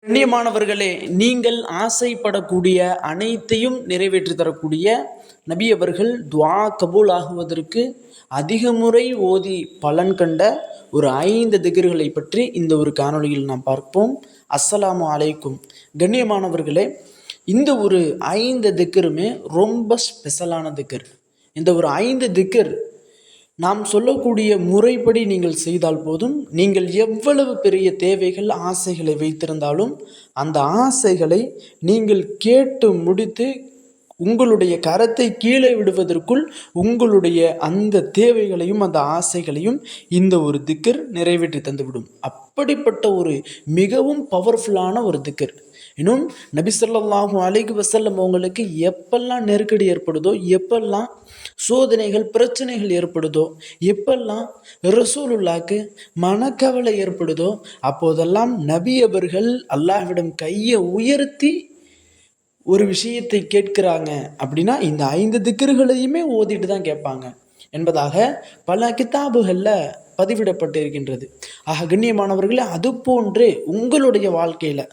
கண்ணியமானவர்களே, நீங்கள் ஆசைப்படக்கூடிய அனைத்தையும் நிறைவேற்றி தரக்கூடிய நபி அவர்கள் துஆ கபூல் ஆகுவதற்கு அதிக முறை ஓதி பலன் கண்ட ஒரு 5 திக்ர்களை பற்றி இந்த ஒரு காணொளியில் நாம் பார்ப்போம். அஸ்ஸலாமு அலைக்கும். கண்ணியமானவர்களே, இந்த ஒரு 5 திக்ருமே ரொம்ப ஸ்பெஷலான திக்ர். இந்த ஒரு 5 திக்ர் நாம் சொல்லக்கூடிய முறைப்படி நீங்கள் செய்தால் போதும். நீங்கள் எவ்வளவு பெரிய தேவைகள் ஆசைகளை வைத்திருந்தாலும் அந்த ஆசைகளை நீங்கள் கேட்டு முடித்து உங்களுடைய கரத்தை கீழே விடுவதற்குள் உங்களுடைய அந்த தேவைகளையும் அந்த ஆசைகளையும் இந்த ஒரு திக்ர் நிறைவேற்றி தந்துவிடும். அப்படிப்பட்ட ஒரு மிகவும் பவர்ஃபுல்லான ஒரு திக்ர். இன்னும் நபி ஸல்லல்லாஹு அலைஹி வஸல்லம் அவங்களுக்கு எப்பெல்லாம் நெருக்கடி ஏற்படுதோ, எப்பெல்லாம் சோதனைகள் பிரச்சனைகள் ஏற்படுதோ, எப்பெல்லாம் ரசூலுல்லாஹ்க்கு மனக்கவலை ஏற்படுதோ, அப்போதெல்லாம் நபி அவர்கள் அல்லாஹ்விடம் கையை உயர்த்தி ஒரு விஷயத்தை கேட்கிறாங்க அப்படின்னா இந்த 5 திக்ருகளையுமே ஓதிட்டு தான் கேட்பாங்க என்பதாக பல கிதாபுகளில் பதிவிடப்பட்டு இருக்கின்றது. ஆக கண்ணியமானவர்களே, அது போன்று உங்களுடைய வாழ்க்கையில்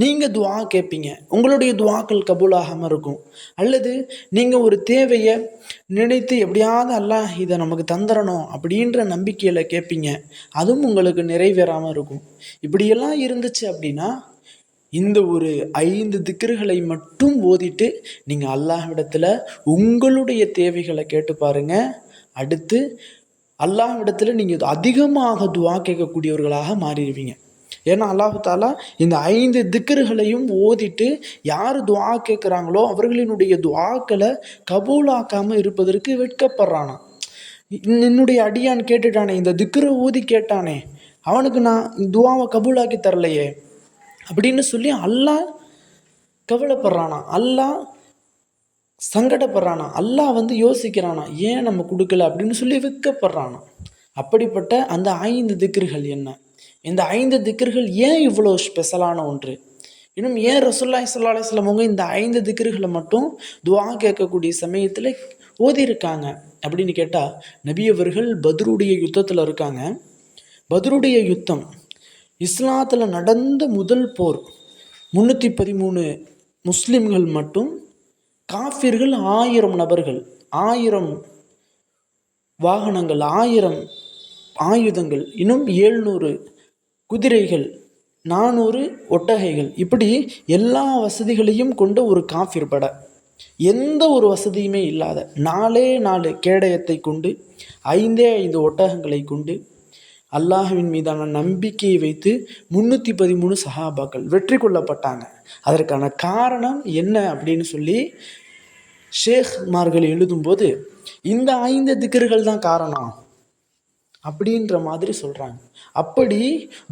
நீங்கள் துஆ கேட்பீங்க, உங்களுடைய துஆக்கள் கபூலாகாமல் இருக்கும். அல்லது நீங்கள் ஒரு தேவையை நினைத்து எப்படியாவது அல்லாஹ் இதை நமக்கு தந்துடணும் அப்படின்ற நம்பிக்கையில் கேட்பீங்க, அதுவும் உங்களுக்கு நிறைவேறாமல் இருக்கும். இப்படியெல்லாம் இருந்துச்சு அப்படின்னா இந்த ஒரு 5 திக்ருகளை மட்டும் ஓதிட்டு நீங்கள் அல்லாஹ்விடத்தில் உங்களுடைய தேவைகளை கேட்டு பாருங்கள். அடுத்து அல்லாஹ்விடத்தில் நீங்கள் அதிகமாக துஆ கேட்கக்கூடியவர்களாக மாறிடுவீங்க. ஏன்னா அல்லாஹ் தாலா இந்த 5 திக்ருகளையும் ஓதிட்டு யார் துஆ கேட்குறாங்களோ அவர்களினுடைய துஆக்களை கபூலாக்காமல் இருப்பதற்கு வெட்கப்படுறானா. என்னுடைய அடியான் கேட்டுட்டானே, இந்த திக்ரை ஓதி கேட்டானே, அவனுக்கு நான் துஆவை கபூலாக்கி தரலையே அப்படின்னு சொல்லி அல்லாஹ் கவலைப்படுறானா, அல்லாஹ் சங்கடப்படுறானா, அல்லாஹ் யோசிக்கிறானா, ஏன் நம்ம கொடுக்கல அப்படின்னு சொல்லி வெட்கப்படுறானா. அப்படிப்பட்ட அந்த 5 திக்ருகள் என்ன, இந்த 5 திக்ருகள் ஏன் இவ்வளோ ஸ்பெஷலான ஒன்று, இன்னும் ஏன் ரசூலுல்லாஹி ஸல்லல்லாஹு அலைஹி வஸல்லம் அவங்க இந்த 5 திக்ருகளை மட்டும் துஆ கேட்கக்கூடிய சமயத்தில் ஓதியிருக்காங்க அப்படின்னு கேட்டால், நபி அவர்கள் பத்ருடைய யுத்தத்தில் இருக்காங்க. பத்ருடைய யுத்தம் இஸ்லாத்தில் நடந்த முதல் போர். 313 முஸ்லிம்கள் மட்டும், காஃபிர்கள் 1000 நபர்கள், 1000 வாகனங்கள், 1000 ஆயுதங்கள், இன்னும் 700 குதிரைகள், 400 ஒட்டகைகள், இப்படி எல்லா வசதிகளையும் கொண்ட ஒரு காஃபிர் படை. எந்த ஒரு வசதியுமே இல்லாத 4 கேடயத்தை கொண்டு 5 ஒட்டகங்களை கொண்டு அல்லாஹ்வின் மீதான நம்பிக்கையை வைத்து 313 சஹாபாக்கள் வெற்றி கொள்ளப்பட்டாங்க. அதற்கான காரணம் என்ன அப்படின்னு சொல்லி ஷேக்மார்கள் எழுதும்போது இந்த 5 திக்ருகள் தான் காரணம் அப்படின்ற மாதிரி சொல்கிறாங்க. அப்படி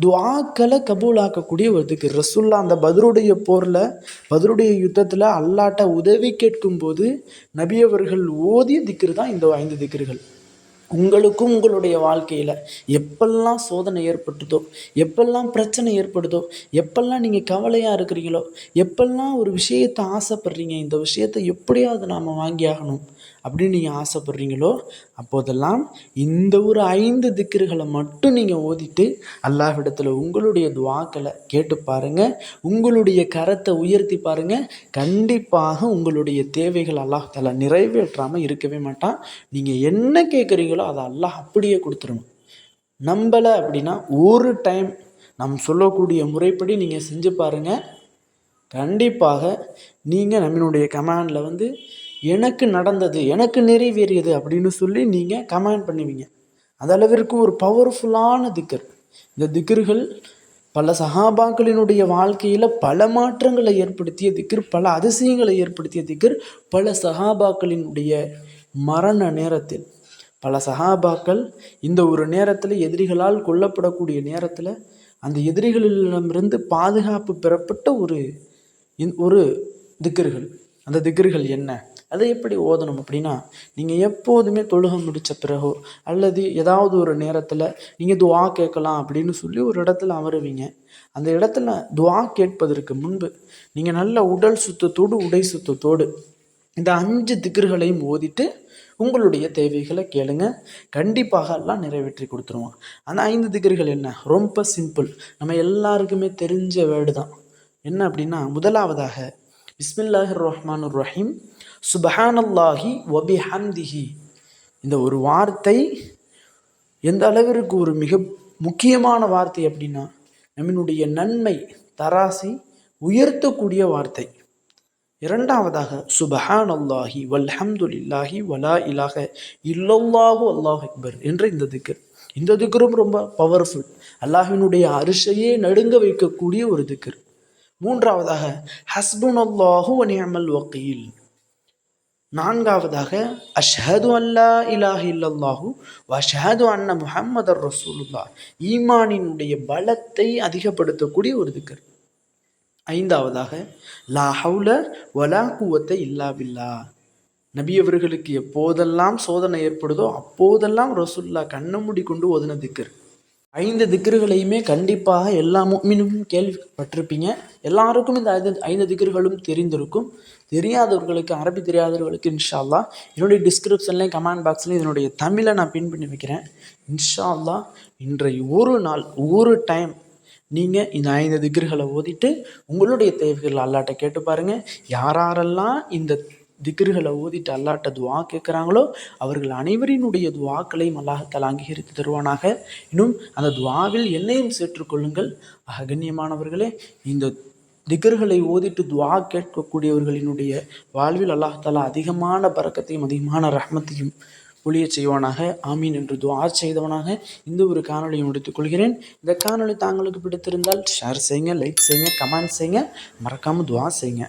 துஆக்களை கபூலாக்கக்கூடிய ஒரு திக்ர் ரசூல்லா அந்த பத்ருடைய போரில், பத்ருடைய யுத்தத்தில் அல்லாஹ்ட்ட உதவி கேட்கும்போது நபி அவர்கள் ஓதிய திக்ர் தான் இந்த 5 திக்ருகள். உங்களுக்கும் உங்களுடைய வாழ்க்கையில் எப்பெல்லாம் சோதனை ஏற்பட்டுதோ, எப்பெல்லாம் பிரச்சனை ஏற்படுதோ, எப்பெல்லாம் நீங்கள் கவலையாக இருக்கிறீங்களோ, எப்பெல்லாம் ஒரு விஷயத்தை ஆசைப்படுறீங்க, இந்த விஷயத்தை எப்படியாவது நாம் வாங்கி ஆகணும் அப்படின்னு நீங்கள் ஆசைப்படுறீங்களோ, அப்போதெல்லாம் இந்த ஒரு 5 திக்ருகளை மட்டும் நீங்கள் ஓதிட்டு அல்லாஹ்விடத்தில் உங்களுடைய துஆக்களை கேட்டு பாருங்கள். உங்களுடைய கரத்தை உயர்த்தி பாருங்கள். கண்டிப்பாக உங்களுடைய தேவைகள் அல்லாஹ் தஆலா நிறைவேற்றாமல் இருக்கவே மாட்டான். நீங்கள் என்ன கேட்குறீங்களோ அதை அல்லாஹ் அப்படியே கொடுத்துடணும். நம்பலை அப்படின்னா ஒரு டைம் நம் சொல்லக்கூடிய முறைப்படி நீங்கள் செஞ்சு பாருங்கள். கண்டிப்பாக நீங்கள் நம்மளுடைய கமெண்டில் எனக்கு நடந்தது, எனக்கு நிறைவேறியது அப்படின்னு சொல்லி நீங்கள் கமெண்ட் பண்ணுவீங்க. அந்த அளவிற்கு ஒரு பவர்ஃபுல்லான திக்ர். இந்த திக்ருகள் பல சஹாபாக்களினுடைய வாழ்க்கையில் பல மாற்றங்களை ஏற்படுத்திய திக்ர், பல அதிசயங்களை ஏற்படுத்திய திக்ர். பல சஹாபாக்களினுடைய மரண நேரத்தில், பல சஹாபாக்கள் இந்த ஒரு நேரத்தில் எதிரிகளால் கொல்லப்படக்கூடிய நேரத்தில் அந்த எதிரிகளிடமிருந்து பாதுகாப்பு பெறப்பட்ட ஒரு திக்ருகள். அந்த திக்ருகள் என்ன, அதை எப்படி ஓதணும் அப்படின்னா, நீங்கள் எப்போதுமே தொழுகை முடித்த பிறகோ அல்லது ஏதாவது ஒரு நேரத்தில் நீங்கள் துஆ கேட்கலாம் அப்படின்னு சொல்லி ஒரு இடத்துல அமருவீங்க. அந்த இடத்துல துஆ கேட்பதற்கு முன்பு நீங்கள் நல்ல உடல் சுத்தத்தோடு உடை சுத்தத்தோடு இந்த 5 திக்ருகளையும் ஓதிட்டு உங்களுடைய தேவைகளை கேளுங்க. கண்டிப்பாக எல்லாம் நிறைவேற்றி கொடுத்துருவான். அந்த 5 திக்ருகள் என்ன, ரொம்ப சிம்பிள், நம்ம எல்லாருக்குமே தெரிஞ்ச வேர்டு தான். என்ன அப்படின்னா, முதலாவதாக பிஸ்மில்லாஹிர் ரஹ்மானுர் ரஹீம் சுபஹானல்லாஹி வபிஹம்திஹி. இந்த ஒரு வார்த்தை எந்த அளவிற்கு ஒரு மிக முக்கியமான வார்த்தை அப்படின்னா, நம்மினுடைய நன்மை தராசி உயர்த்தக்கூடிய வார்த்தை. இரண்டாவதாக சுபஹானல்லாஹி வல்ஹம்துலில்லாஹி வலா இலாஹ இல்லல்லாஹு அல்லாஹு அக்பர் என்ற இந்த திக்ர். இந்த திக்ரும் ரொம்ப பவர்ஃபுல். அல்லாஹ்வினுடைய அரிசையே நடுங்க வைக்கக்கூடிய ஒரு திக்ர். மூன்றாவதாக ஹஸ்புனல்லாஹு வ நிஅமல் வக்கீல். நான்காவதாக அஷ்ஹது அல்லா இலாஹ இல்லல்லாஹு வ அஷ்ஹது அன்ன முஹம்மதர் ரசூலுல்லாஹ். ஈமானினுடைய பலத்தை அதிகப்படுத்தக்கூடிய ஒரு திக்ர். ஐந்தாவதாக லா ஹவுல வலா குவத்த இல்லா பில்லா. நபி அவர்களுக்கு எப்போதெல்லாம் சோதனை ஏற்படுதோ அப்போதெல்லாம் ரசூலுல்லா கண்ண மூடி கொண்டு ஓதுன திக்ர். 5 திக்ருகளையுமே கண்டிப்பாக எல்லா முஃமினும் கேள்விப்பட்டிருப்பீங்க. எல்லாருக்கும் இந்த 5 திக்ருகளும் தெரிந்திருக்கும். தெரியாதவர்களுக்கு, அரபி தெரியாதவர்களுக்கு இன்ஷா அல்லாஹ் என்னுடைய டிஸ்கிரிப்ஷன்லையும் கமெண்ட் பாக்ஸ்லையும் இதனுடைய தமிழை நான் பின் பண்ணி வைக்கிறேன். இன்ஷா அல்லாஹ் இன்றைய ஒரு நாள் ஒரு டைம் நீங்கள் இந்த 5 திக்ருகளை ஓதிட்டு உங்களுடைய தேவைகள் அல்லாட்ட கேட்டு பாருங்கள். யாரெல்லாம் இந்த திக்ருகளை ஓதிட்டு அல்லாட்ட துவா கேட்குறாங்களோ அவர்கள் அனைவரினுடைய துவாக்களையும் அல்லாஹ்தாலா அங்கீகரித்து தருவானாக. இன்னும் அந்த துவாவில் என்னையும் சேர்ற்றுக்கொள்ளுங்கள். கண்ணியமானவர்களே, இந்த திக்ருகளை ஓதிட்டு துவா கேட்கக்கூடியவர்களினுடைய வாழ்வில் அல்லாஹ்தாலா அதிகமான பரக்கத்தையும் அதிகமான ரஹ்மத்தையும் ஒளிய செய்வானாக. ஆமீன் என்று துவா செய்தவனாக இந்த ஒரு காணொலியை முடித்துக் கொள்கிறேன். இந்த காணொலி தாங்களுக்கு பிடித்திருந்தால் ஷேர் செய்யுங்க, லைக் செய்யுங்க, கமெண்ட் செய்யுங்க, மறக்காமல் துவா செய்யுங்க.